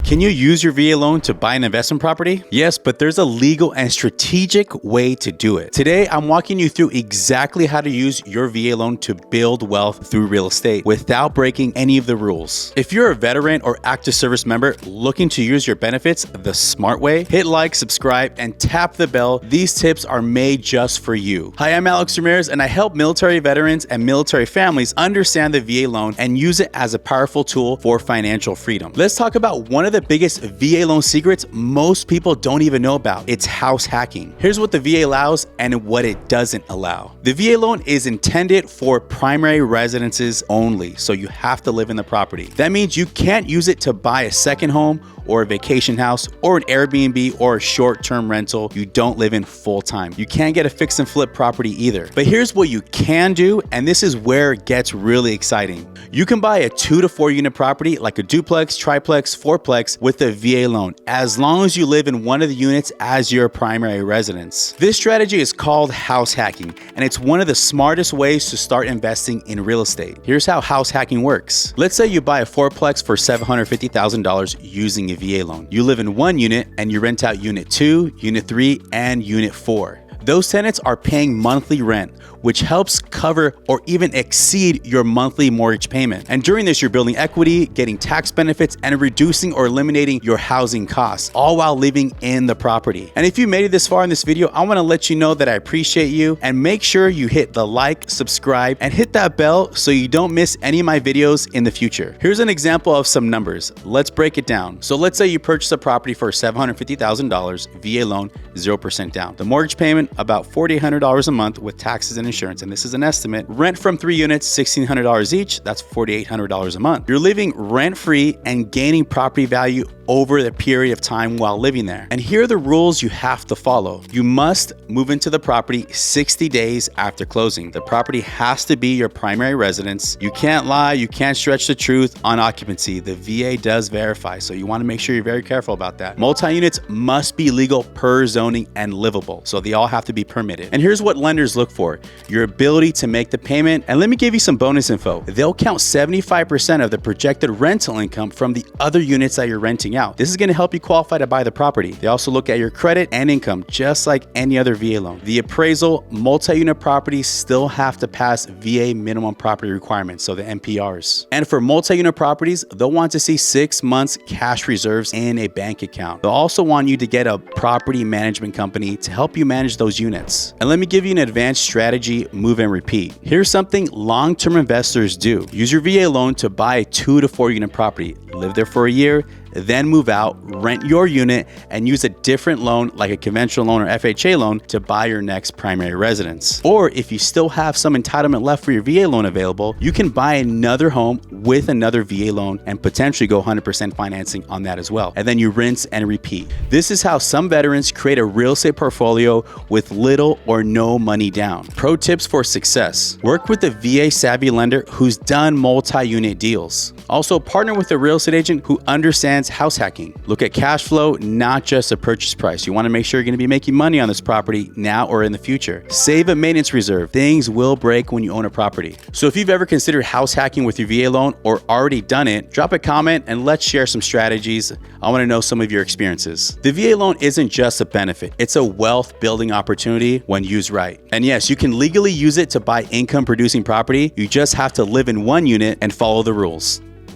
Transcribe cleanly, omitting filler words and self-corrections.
Can you use your VA loan to buy an investment property? Yes, but there's a legal and strategic way to do it. Today, I'm walking you through exactly how to use your VA loan to build wealth through real estate without breaking any of the rules. If you're a veteran or active service member looking to use your benefits the smart way, hit like, subscribe, and tap the bell. These tips are made just for you. Hi, I'm Ramirez, and I help military veterans and military families understand the VA loan and use it as a powerful tool for financial freedom. Let's talk about one of the biggest VA loan secrets most people don't even know about. It's house hacking. Here's what the VA allows and what it doesn't allow. The VA loan is intended for primary residences only, so you have to live in the property. That means you can't use it to buy a second home or a vacation house or an Airbnb or a short-term rental you don't live in full-time. You can't get a fix and flip property either. But here's what you can do, and this is where it gets really exciting. You can buy a 2 to 4 unit property like a duplex, triplex, fourplex with a VA loan, as long as you live in one of the units as your primary residence. This strategy is called house hacking, and it's one of the smartest ways to start investing in real estate. Here's how house hacking works. Let's say you buy a fourplex for $750,000 using a VA loan. You live in one unit and you rent out unit 2, unit 3, and unit 4. Those tenants are paying monthly rent, which helps cover or even exceed your monthly mortgage payment. And during this, you're building equity, getting tax benefits, and reducing or eliminating your housing costs, all while living in the property. And if you made it this far in this video, I wanna let you know that I appreciate you, and make sure you hit the like, subscribe, and hit that bell so you don't miss any of my videos in the future. Here's an example of some numbers. Let's break it down. So let's say you purchase a property for $750,000, VA loan, 0% down. The mortgage payment, about $4,800 a month with taxes and insurance, and this is an estimate. Rent from 3 units, $1,600 each, that's $4,800 a month. You're living rent-free and gaining property value over the period of time while living there. And here are the rules you have to follow. You must move into the property 60 days after closing. The property has to be your primary residence. You can't lie, you can't stretch the truth on occupancy. The VA does verify, so you wanna make sure you're very careful about that. Multi-units must be legal per zoning and livable, so they all have to be permitted. And here's what lenders look for: your ability to make the payment. And let me give you some bonus info. They'll count 75% of the projected rental income from the other units that you're renting out. This is going to help you qualify to buy the property. They also look at your credit and income, just like any other VA loan. The appraisal, multi-unit properties still have to pass VA minimum property requirements, so the MPRs. And for multi-unit properties, they'll want to see 6 months cash reserves in a bank account. They'll also want you to get a property management company to help you manage those units. And let me give you an advanced strategy, move and repeat. Here's something long-term investors do. Use your VA loan to buy a 2 to 4 unit property. Live there for a year, then move out, rent your unit, and use a different loan like a conventional loan or FHA loan to buy your next primary residence. Or if you still have some entitlement left for your VA loan available, you can buy another home with another VA loan and potentially go 100% financing on that as well. And then you rinse and repeat. This is how some veterans create a real estate portfolio with little or no money down. Pro tips for success: work with a VA savvy lender who's done multi-unit deals. Also, partner with a real estate agent who understands house hacking. Look at cash flow, not just a purchase price. You want to make sure you're going to be making money on this property now or in the future. Save a maintenance reserve. Things will break when you own a property. So if you've ever considered house hacking with your VA loan or already done it, drop a comment and let's share some strategies. I want to know some of your experiences. The VA loan isn't just a benefit. It's a wealth building opportunity when used right. And yes, you can legally use it to buy income producing property. You just have to live in one unit and follow the rules.